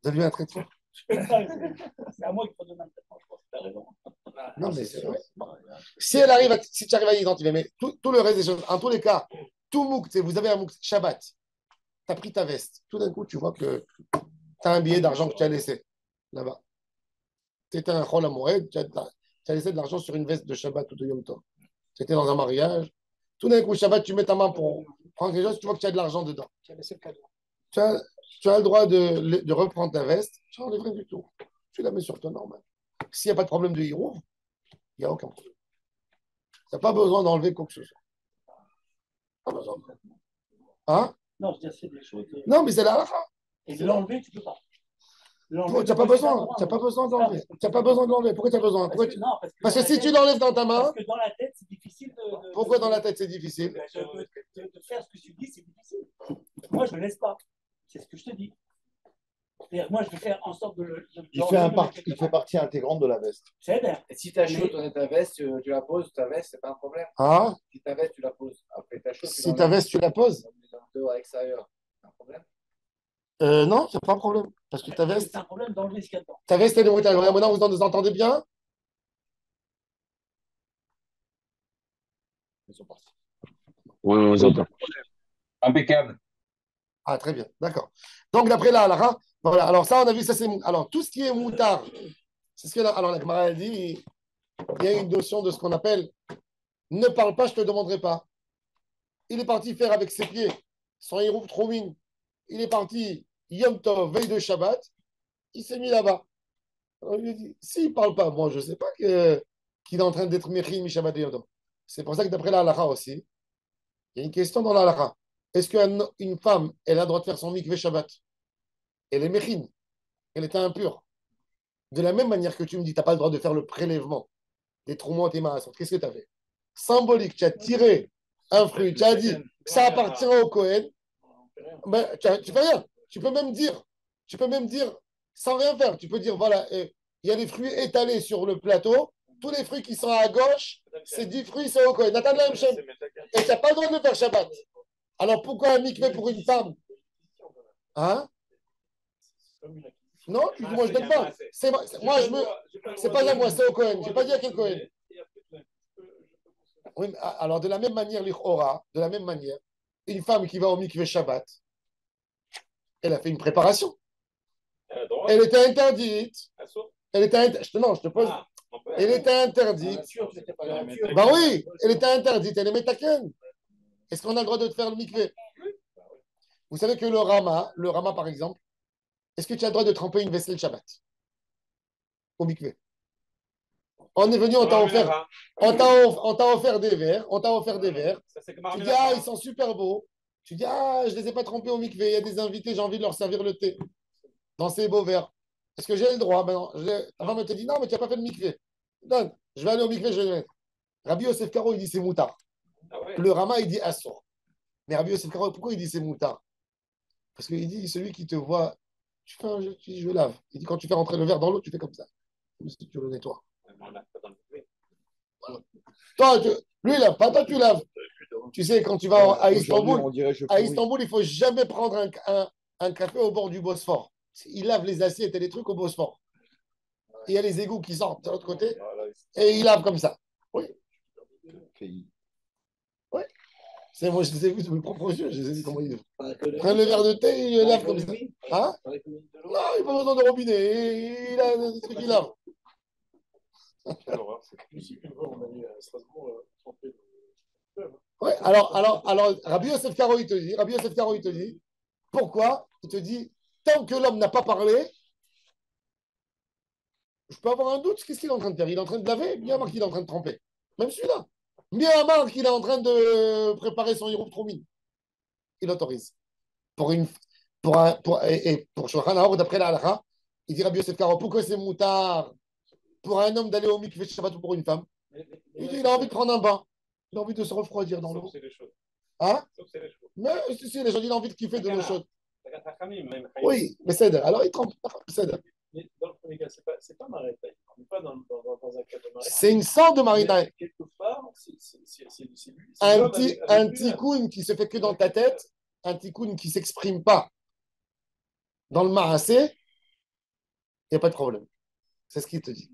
Vous avez eu un traitement? C'est à moi qu'il faut donner un traitement, je pense. Tu as raison. Non, mais c'est vrai. Si tu arrives à identifier, mais tout le reste des choses, en tous les cas, tout mouk, vous avez un mouk Shabbat. tu as pris ta veste. Tout d'un coup, tu vois que tu as un billet d'argent que tu as laissé là-bas. Tu étais un Chol Hamoed, tu as laissé de l'argent sur une veste de Shabbat ou de Yom Tov. Tu étais dans un mariage. Tout d'un coup, Shabbat, tu mets ta main pour prendre quelque chose, tu vois que tu as de l'argent dedans. Tu as, tu as le droit de reprendre ta veste, tu n'enlèves rien du tout. Tu la mets sur toi normal. S'il n'y a pas de problème de hirouf, il n'y a aucun problème. Tu n'as pas besoin d'enlever quoi que ce soit. Pas besoin. Hein? Non, je veux dire, c'est des choses. Non, mais c'est la halakha. Et de l'enlever, tu ne peux pas. Tu n'as pas besoin. Tu n'as pas besoin de l'enlever. Tu n'as pas besoin de l'enlever. Pourquoi tu as besoin? Parce que si tu l'enlèves dans ta main. Parce que dans la tête, c'est difficile de. Pourquoi dans la tête, c'est difficile? De faire ce que tu dis, c'est difficile. Moi, je ne laisse pas. C'est ce que je te dis. Moi, je vais faire en sorte de le. Il fait partie intégrante de la veste. C'est bien. Et si tu as chaud, ta veste, tu la poses, ta veste, c'est pas un problème. Ah? Si ta veste, tu la poses. Après, ta chaud, si ta veste, tu la poses? Dehors, à l'extérieur, c'est un problème. Non, c'est pas un problème. Parce que ta veste. C'est un problème d'enlever ce qu'il y a dedans. Ta veste, elle est brutale. Maintenant, vous entendez bien? Ils sont partis. Oui, on vous entend. Impeccable. Ah, très bien, d'accord. Donc, d'après la halakha, voilà, alors ça, on a vu, ça c'est. Alors, tout ce qui est moutard, c'est ce que. Alors, la Gemara a dit, il y a une notion de ce qu'on appelle ne parle pas, je ne te demanderai pas. Il est parti faire avec ses pieds son hirouf troumine. Il est parti Yom Tov, veille de Shabbat. Il s'est mis là-bas. Alors, il lui dit s'il ne parle pas, moi, je ne sais pas qu'il est en train d'être Mechin, mi Shabbat et Yom Tov. C'est pour ça que d'après la halakha aussi, il y a une question dans la halakha. Est-ce qu'une femme, elle a le droit de faire son mikveh Shabbat? Elle est Mechin. Elle était impure. De la même manière que tu me dis, tu n'as pas le droit de faire le prélèvement des troumot et maasot. Qu'est-ce que tu as fait? Symbolique, tu as tiré un fruit, tu as dit que ça appartient au Kohen. Ben, tu fais rien. Tu peux même dire, sans rien faire, tu peux dire, voilà, il y a des fruits étalés sur le plateau. Tous les fruits qui sont à gauche, c'est 10 fruits, c'est au Kohen. Nathan Shem. Et tu n'as pas le droit de le faire Shabbat. Alors pourquoi un mikveh pour une femme? Hein? Non, tu dis, moi je ne donne pas. C'est pas à moi, c'est au Kohen. Je n'ai pas dit à quel Kohen. Oui, alors de la même manière, de la même manière, une femme qui va au mikveh Shabbat, elle a fait une préparation. Elle était interdite. Non, je te pose. Elle était interdite. Bah oui, elle était interdite. Elle est métaken. Est-ce qu'on a le droit de te faire le mikveh? Vous savez que le Rama par exemple, est-ce que tu as le droit de tremper une vaisselle Shabbat au mikveh? On est venu, on t'a offert des verres. Tu dis, ah, ils sont super beaux. Tu dis, ah, je ne les ai pas trempés au mikveh. Il y a des invités, j'ai envie de leur servir le thé dans ces beaux verres. Est-ce que j'ai le droit? Ben, ta femme te dit, non, mais tu n'as pas fait le mikveh. Donne, je vais aller au mikveh, je vais le mettre. Rabbi Yosef Karo, il dit, c'est moutard. Le Rama, il dit, assour. Mais Rabbi Yosef Karo, pourquoi il dit, c'est moutard? Parce qu'il dit, celui qui te voit, je lave. Il dit, quand tu fais rentrer le verre dans l'eau, tu fais comme ça. Comme si tu le nettoies. Toi, lui, il lave pas, toi, tu laves. Tu sais, quand tu vas à Istanbul, il ne faut jamais prendre un café au bord du Bosphore. Il lave les assiettes et les trucs au Bosphore. Il y a les égouts qui sortent de l'autre côté et il lave comme ça. Oui. Oui. C'est moi, je les ai vus de mes propres yeux. Je les ai dit comment ils prennent le verre de thé et il le lave comme ça. Hein? Non, il n'a pas besoin de robinet. Il a des trucs qu'il lave. Ouais, alors, Rabbi Yosef Karo, il te dit, pourquoi? Il te dit, tant que l'homme n'a pas parlé, je peux avoir un doute, qu'est-ce qu'il est en train de faire? Il est en train de laver, bien marqué qu'il est en train de tremper. Même celui-là. Bien marqué qu'il est en train de préparer son hirouf troumine. Il autorise. Pour Shulchan Aruch, d'après la halakha, il dit Rabbi Yosef Karo, pourquoi c'est moutard pour un homme d'aller au mikveh Shabbat ou pour une femme? Il a envie de prendre un bain. Il a envie de se refroidir dans l'eau. Hein? Mais si, les gens il a envie de kiffer de l'eau chaude. Oui, mais c'est alors il trempe. Mais dans le premier cas, c'est pas Maritaï. On n'est pas dans un cas de Maritaï. C'est une sorte de Maritaï. Quelque part, c'est lui. Un tikkun qui se fait que dans ta tête, un tikkun qui ne s'exprime pas dans le Maasé, il n'y a pas de problème. C'est ce qu'il te dit.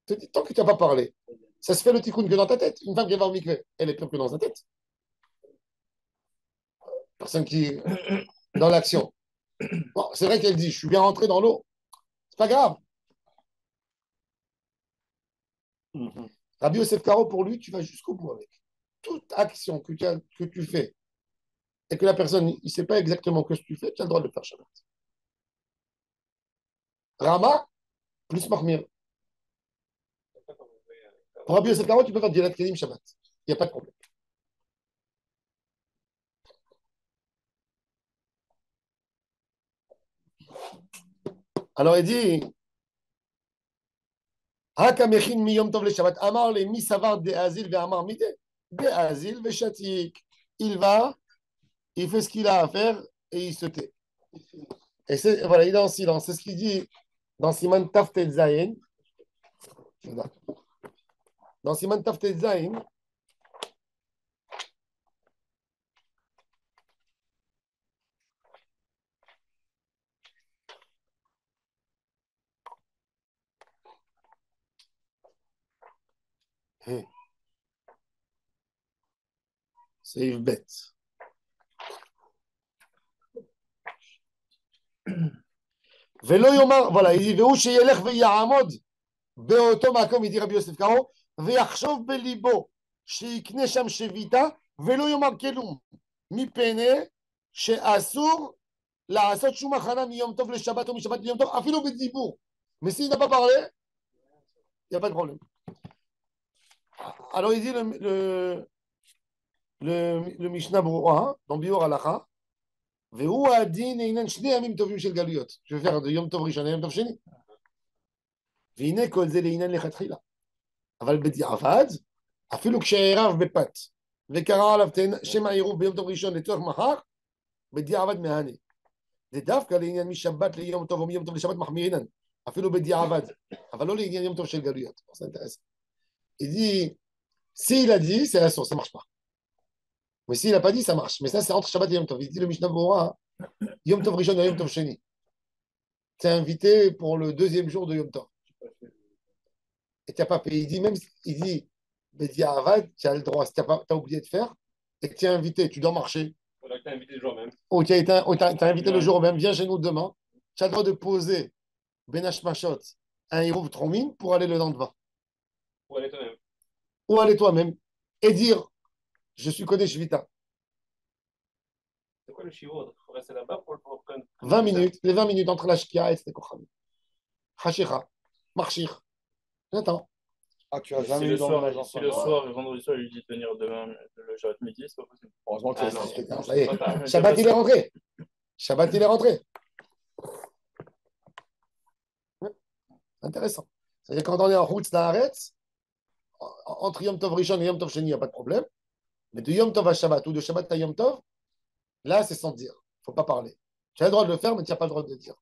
Il te dit, tant que tu n'as pas parlé, ça se fait le tikkun que dans ta tête. Une femme qui va au mikveh, elle est pure que dans sa tête. Personne qui est dans l'action. Bon, c'est vrai qu'elle dit, je suis bien rentré dans l'eau. C'est pas grave. Rabbi Yosef Karo, pour lui, tu vas jusqu'au bout avec. Toute action que tu fais et que la personne ne sait pas exactement ce que tu fais, tu as le droit de le faire Shabbat. Rama, plus Mahmir. Pour Rabbi Yosef Karo, tu peux faire Dilat Kelim Shabbat. Il n'y a pas de problème. Alors il dit Hakamechin miyom tov le Shabbat. Amar le mi savar de azil ve amar mide. De azil ve shatik. Il va, il fait ce qu'il a à faire et il se tait. Et c'est, voilà, il est en silence. C'est ce qu'il dit dans Siman Taftet Zayin. Dans Siman Taftet Zayin, c'est Yves bête. Velo yomar, voilà, il dit Veu sheyelech ve'ya'amod be'oto makom, il dit Rabbi Yosef Karo, ve'yachshov belibo sheikne sham shevita, velo yomar kelum mi pene she'asur la'asot shum achana miyom tov le Shabbat ou mi Shabbat miyom tov, afilo bedibour. Mais s'il n'a pas parlé, il n'y a pas de problème. Alors il dit le Mishnah Berurah dans Biur Halacha, והוא הדין לעניין שני ימים טובים של גלויות. שופר יום טוב ראשון, יום טוב שני. והנה כל זה לעניין לכתחילה. אבל בדיעבד, אפילו כשערב בפת, וקרא עליו שם העירוב ביום טוב ראשון לצורך מחר, בדיעבד מהנה. זה דווקא לעניין משבת ליום טוב או מיום טוב לשבת מחמירינן, אפילו בדיעבד, אבל לא לעניין יום טוב של גלויות. זה אינטרס. Il dit, s'il a dit, c'est la source, ça ne marche pas. Mais s'il n'a pas dit, ça marche. Mais ça, c'est entre Shabbat et Yom Tov. Il dit le Mishnah Berurah, Yom Tov Rishon et Yom Tov Sheni. Tu es invité pour le deuxième jour de Yom Tov. Et tu n'as pas payé. Il dit même, il dit, Bediavad, tu as le droit. Si tu as oublié de faire, et que tu es invité, tu dois marcher. Tu as invité le jour même. Ou tu as invité le jour même, viens chez nous demain. Tu as le droit de poser Benash Mashot, un Hirouv Tromin pour aller le lendemain. Ou aller toi-même. Ou aller toi-même. Et dire, je suis Kodesh Vita. C'est quoi le chiot? Il faut rester là-bas pour 20 minutes, les 20 minutes entre la Shkia et le Kocham. Hashira, Marchir. J'attends. Ah, tu as jamais si le soir, le vendredi soir, il dit de venir demain, le Shabbat midi, c'est pas possible. Heureusement que c'est ça y est. Shabbat, il est rentré. Shabbat, il est rentré. Intéressant. C'est-à-dire quand on est en route d'Aaretz, entre Yom Tov Rishon et Yom Tov Sheni, il n'y a pas de problème. Mais de Yom Tov à Shabbat ou de Shabbat à Yom Tov, là, c'est sans dire. Il ne faut pas parler. Tu as le droit de le faire, mais tu n'as pas le droit de le dire.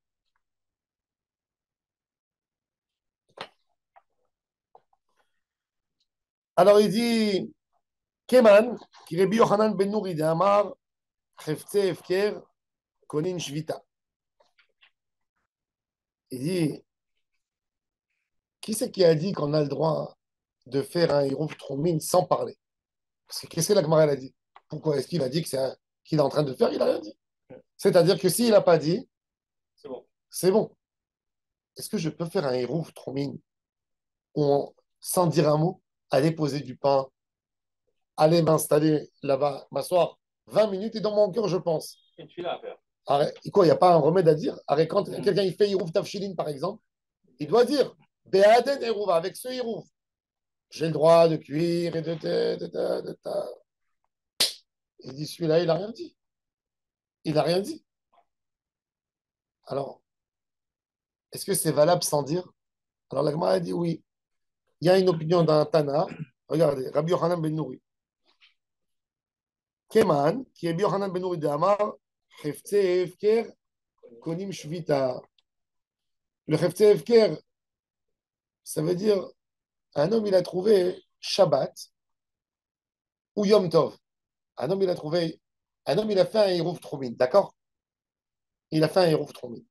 Alors, il dit Keman, qui Rabbi Yochanan ben Nouri de Amar, Chefze Efker, Konin Shvita. Il dit qui c'est qui a dit qu'on a le droit de faire un Hirouv Tromin sans parler? Parce que qu'est-ce que la Gemara a dit? Pourquoi est-ce qu'il a dit que qu'il est en train de le faire? Il n'a rien dit. C'est-à-dire que s'il n'a pas dit, c'est bon. C'est bon. Est-ce que je peux faire un Hirouv Tromin sans dire un mot, aller poser du pain, aller m'installer là-bas, m'asseoir 20 minutes et dans mon cœur, je pense. Et tu l'as à faire. Arrête, quoi, il n'y a pas un remède à dire? Arrête, quand quelqu'un il fait Hirouv Tafshilin, par exemple, il doit dire Be'aden Hirouv, avec ce Hirouv, j'ai le droit de cuire et de. Il dit celui-là, il n'a rien dit. Il n'a rien dit. Alors, est-ce que c'est valable sans dire? Alors la Gemara a dit oui. Il y a une opinion d'un Tana. Regardez, Rabbi Yochanan ben Nouri. Keman, qui est Rabbi Yochanan ben Nouri de Amar, Hefze Efker, Konim Shvita. Le Hefze Efker, ça veut dire un homme, il a trouvé Shabbat ou Yom Tov. Un homme, il a fait un Hirouv Tromin, d'accord? Il a fait un Hirouv Tromin.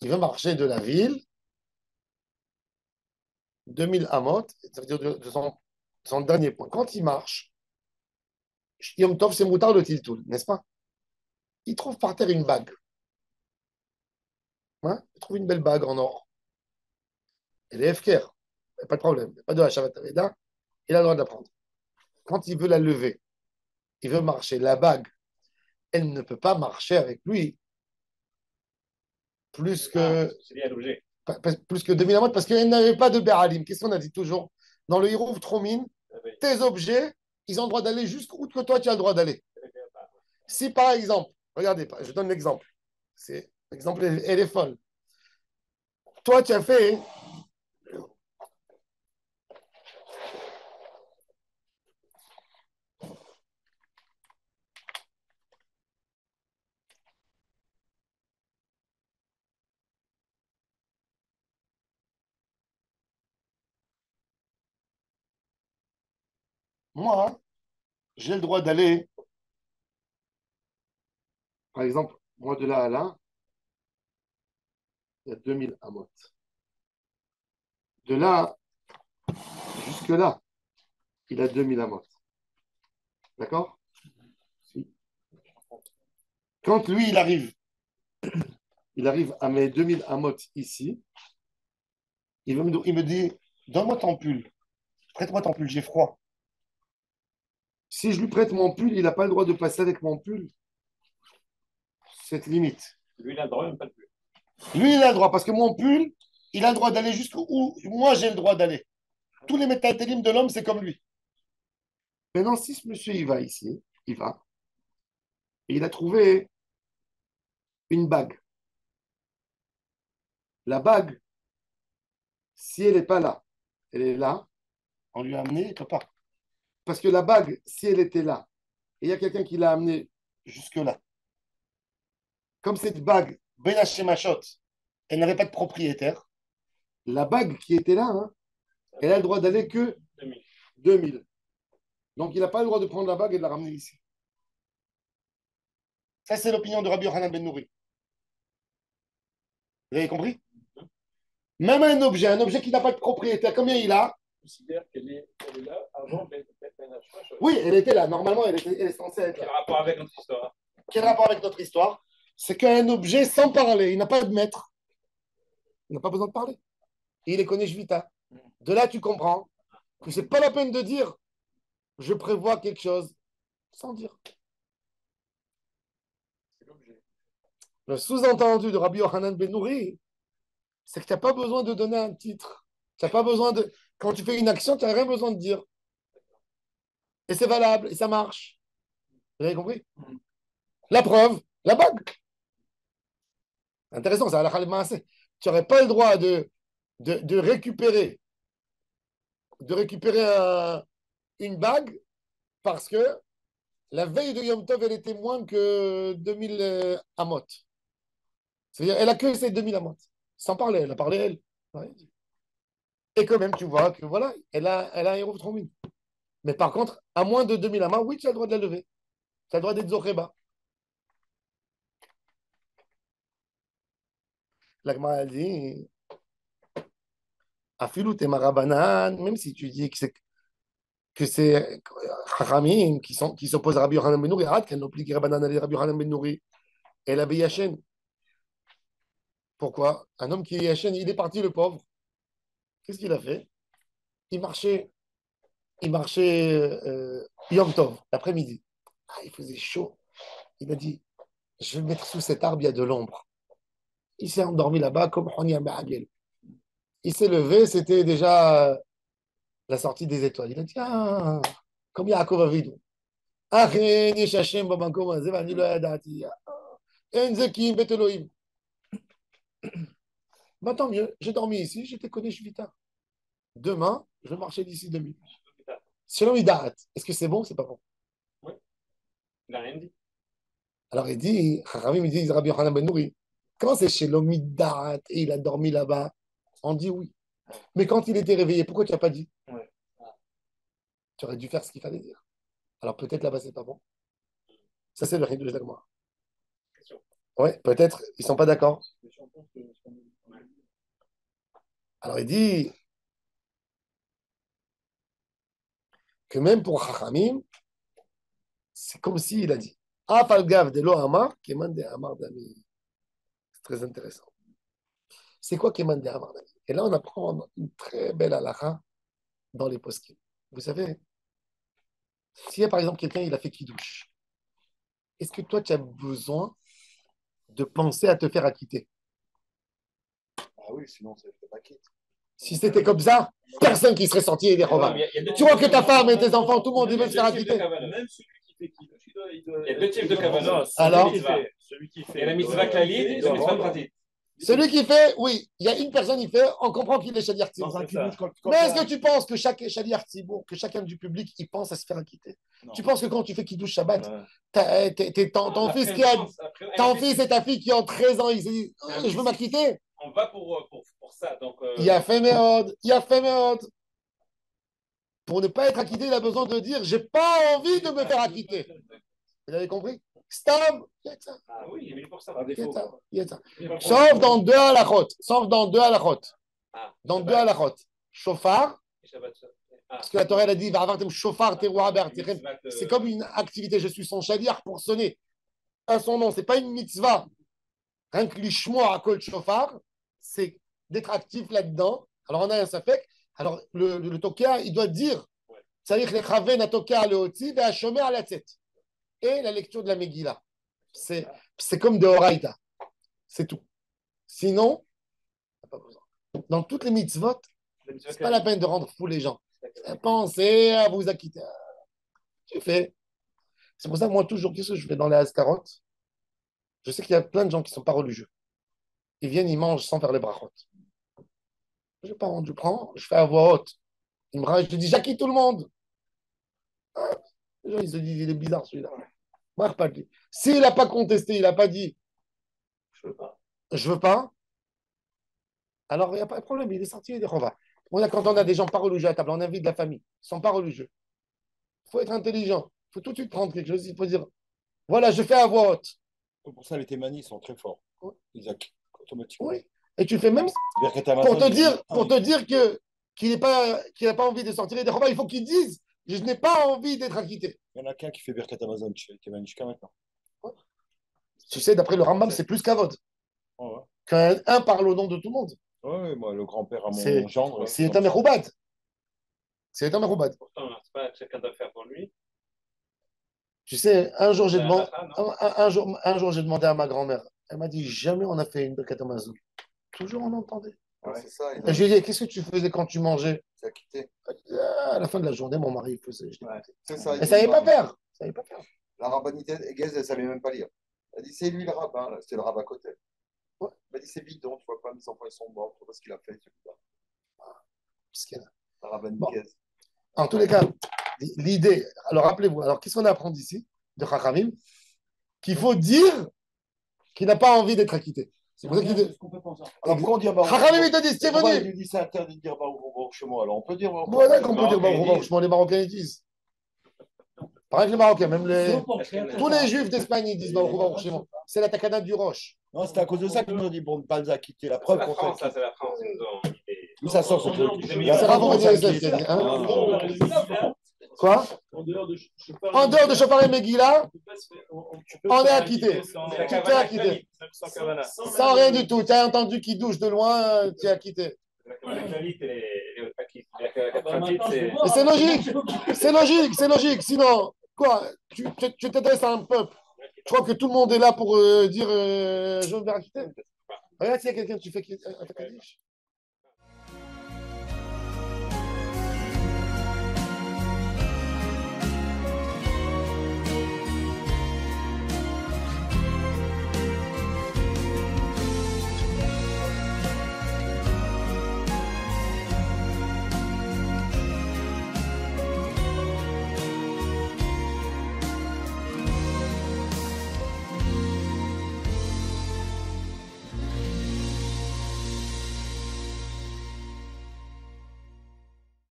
Il veut marcher de la ville 2000 amot, ça veut dire de son dernier point. Quand il marche, Yom Tov, c'est moutard le tiltoul, n'est-ce pas? Il trouve par terre une bague. Hein, il trouve une belle bague en or. Elle est FKR. Pas de problème. Pas de Hachavat Aveda. Il a le droit de la prendre. Quand il veut la lever, il veut marcher. La bague, elle ne peut pas marcher avec lui plus que, plus que 2000 amotes parce qu'elle n'avait pas de Béralim. Qu'est-ce qu'on a dit toujours? Dans le Hirouv Tromin, tes objets, ils ont le droit d'aller jusqu'où que toi tu as le droit d'aller. Si par exemple, regardez, je donne l'exemple. L'exemple, elle est folle. Toi, tu as fait. Moi, j'ai le droit d'aller, par exemple, moi de là à là, il y a 2000 amot. De là jusque là, il a 2000 amot. D'accord? Quand lui, il arrive à mes 2000 amot ici, il me dit, donne-moi ton pull, prête-moi ton pull, j'ai froid. Si je lui prête mon pull, il n'a pas le droit de passer avec mon pull cette limite. Lui, il a le droit, même pas de pull. Lui, il a le droit, parce que mon pull, il a le droit d'aller jusqu'où moi j'ai le droit d'aller. Tous les métatélim de l'homme, c'est comme lui. Maintenant, si ce monsieur, il va ici, il va, et il a trouvé une bague. La bague, si elle n'est pas là, elle est là, on lui a amené, il ne peut pas. Parce que la bague, si elle était là, et il y a quelqu'un qui l'a amenée jusque-là, comme cette bague, Ben Hashemashot, elle n'avait pas de propriétaire, la bague qui était là, hein, elle a le droit d'aller que 2000. Donc, il n'a pas le droit de prendre la bague et de la ramener ici. Ça, c'est l'opinion de Rabbi Yochanan ben Nouri. Vous avez compris? Même un objet qui n'a pas de propriétaire, combien il a? Considère qu'elle est là avant Ben Oui, elle était là. Normalement, elle est censée être là. Quel rapport avec notre histoire? Quel rapport avec notre histoire? C'est qu'un objet sans parler, il n'a pas de maître. Il n'a pas besoin de parler. Et il est connu Vita. De là, tu comprends que ce n'est pas la peine de dire je prévois quelque chose sans dire. Le sous-entendu de Rabbi Yochanan ben Nouri, c'est que tu n'as pas besoin de donner un titre. Tu n'as pas besoin de. Quand tu fais une action, tu n'as rien besoin de dire. Et c'est valable, et ça marche. Vous avez compris? La preuve, la bague. Intéressant, ça a l'air. Tu n'aurais pas le droit de récupérer, une bague parce que la veille de Yom Tov, elle était moins que 2000 amot. C'est-à-dire, elle a que ces 2000 amot. Sans parler, elle a parlé elle. Ouais. Et quand même, tu vois que voilà, elle a un héros trop mine. Mais par contre, à moins de 2000 amot, oui, tu as le droit de la lever. Tu as le droit d'être Zocheba. La Gemara a dit, Afilou Temarabanan, même si tu dis que c'est Chachamim qui s'opposent à Rabbi Yochanan ben Nouri, qu'elle n'oblige Rabbanan à Rabbi Yochanan ben Nouri et la Yachen. Pourquoi? Un homme qui est Yachen, il est parti le pauvre. Qu'est-ce qu'il a fait? Il marchait Yom Tov, l'après-midi. Ah, il faisait chaud. Il a dit, je vais me mettre sous cet arbre, il y a de l'ombre. Il s'est endormi là-bas comme Honi Amagel. Il s'est levé, c'était déjà la sortie des étoiles. Il a dit, ah, comme Yaakov Avidu. אכן יש השם במקום הזה ואני לא ידעתי. אין זה כי אם בית אלוהים. Bah, tant mieux, j'ai dormi ici, j'étais connu Shvita. Demain, je vais marcher d'ici 2000. Shalom Idaat. Est-ce que c'est bon ou c'est pas bon? Oui. Il n'a rien dit. Alors il dit, Chachamim, il dit, Rabbi Yochanan ben Nouri, comment c'est Shalom Idaat et il a dormi là-bas? On dit oui. Mais quand il était réveillé, pourquoi tu n'as pas dit? Ouais. Tu aurais dû faire ce qu'il fallait dire. Alors peut-être là-bas, c'est pas bon. Ça, c'est le Hiddush d'Agmara. Oui, peut-être, ils ne sont pas d'accord. Alors il dit que même pour Chachamim, C'est comme s'il a dit Afalgav de lo Amar, Keman de Amar Dami. C'est très intéressant. C'est quoi Keman de Amar Dami? Et là, on apprend une très belle halakha dans les poskim. Vous savez, s'il y a par exemple quelqu'un, il a fait kidouche, est-ce que toi, tu as besoin de penser à te faire acquitter? Ah oui, sinon, ça fait pas quitte. Si c'était comme ça, personne qui serait sorti des Rova. Tu vois que ta femme et tes enfants, tout le monde, ils veulent se faire acquitter. Même celui qui fait kidouche, il y a deux types de kavanah. Alors, celui qui fait. Il y a la mitzvah klalite et la mitzvah pratique. Celui qui fait, oui, il y a une personne, il fait, on comprend qu'il est Shaliach Tzibour. Mais est-ce que tu penses que chaque Shaliach Tzibour, que chacun du public, il pense à se faire acquitter? Tu penses que quand tu fais Kiddush Shabbat, ton fils et ta fille qui ont 13 ans, ils se disent, je veux m'acquitter? On va pour ça. Donc, il a fait méode. Pour ne pas être acquitté, il a besoin de dire, j'ai pas envie de me faire acquitter. Vous avez compris? Stam, ah oui, il est pour ça. Sauf dans deux halachot. Dans deux halachot. Shofar. Parce que la Torah elle a dit, c'est comme une activité. Je suis son shaliach pour sonner à son nom. C'est pas une mitzvah. Rien que l'ishmoa à kol shofar, c'est d'être actif là-dedans. Alors on a un safek. Alors le tokia, il doit dire, c'est-à-dire que les chaven à tokia le hoti, à shomer à la tête. Et la lecture de la Megillah. C'est comme de Horaïta. C'est tout. Sinon, pas besoin. Dans toutes les mitzvot, c'est pas la peine de rendre fou les gens. Pensez à vous acquitter. Tu fais. C'est pour ça que moi, toujours, qu'est-ce que je fais dans les Askarot? Je sais qu'il y a plein de gens qui ne sont pas religieux. Ils viennent, ils mangent sans faire les brachot. Je prends, je fais à voix haute. Je dis, j'acquitte tout le monde. Les gens, ils se disent, il est bizarre celui-là. S'il n'a pas contesté, il n'a pas dit je veux pas, alors il n'y a pas de problème, il est sorti des Rova. Quand on a des gens pas religieux à table, on invite de la famille, ils ne sont pas religieux. Il faut être intelligent, il faut tout de suite prendre quelque chose, il faut dire voilà, je fais à voix haute. Pour ça, les témanis sont très forts. Isaac, automatiquement. Oui, et tu fais même pour te dire qu'il n'a pas envie de sortir des Rova, il faut qu'il dise je n'ai pas envie d'être acquitté. Il y en a qu'un qui fait Birkat Amazon chez Kevin jusqu'à maintenant. Tu sais, d'après le Rambam, c'est plus qu'avod. Oh, ouais. Qu'un parle au nom de tout le monde. Oui, moi, le grand-père à mon gendre. C'est un meroubad. C'est un meroubad. Pourtant, c'est pas chacun doit faire pour lui. Tu sais, un jour, j'ai demandé à ma grand-mère. Elle m'a dit jamais on a fait une Birkat Amazon. Toujours on entendait. Ouais, c'est ça. Et je lui ai dit qu'est-ce que tu faisais quand tu mangeais? C'est acquitté. À la fin de la journée, mon mari faisait. C'est ça. Elle ne savait pas faire. La rabbinite Egez, elle ne savait même pas lire. Elle dit c'est lui le rabbin, là. C'est le rabbin côté. Ouais. Elle dit c'est bidon, tu vois pas, mes enfants ils sont morts, tu vois pas ce qu'il a fait. La rabbinite Egez. En tous les cas, l'idée, alors rappelez-vous, alors qu'est-ce qu'on apprend d'ici, de Chachamim? Qu'il faut dire qu'il n'a pas envie d'être acquitté. C'est pour ça qu'il dit. Alors pourquoi on dit Chachamim, il te dit, c'est venu. Il dit c'est interdit de dire Baruch chez moi. Alors on peut dire Baruch. Voilà qu'on peut dire Baruch chez moi, les Marocains ils disent. Pareil que les Marocains, même tous les Juifs d'Espagne ils disent Baruch chez moi. C'est la takana du Roche. Non, c'est à cause de ça qu'ils nous ont dit bon, ne pas les acquitter. La preuve qu'on fait. C'est la France. Où ça sort ce truc? C'est Rav Yosef qui a dit. Quoi? En dehors de Shofar et Megillah, on est acquitté. Tu t'es acquitté. Sans rien du tout. Tu as entendu qui douche de loin, tu es acquitté. C'est logique. C'est logique. Sinon, quoi? Tu t'adresses à un peuple. Je crois que tout le monde est là pour dire je veux me faire acquitter. Regarde s'il y a quelqu'un qui fait un Kaddish.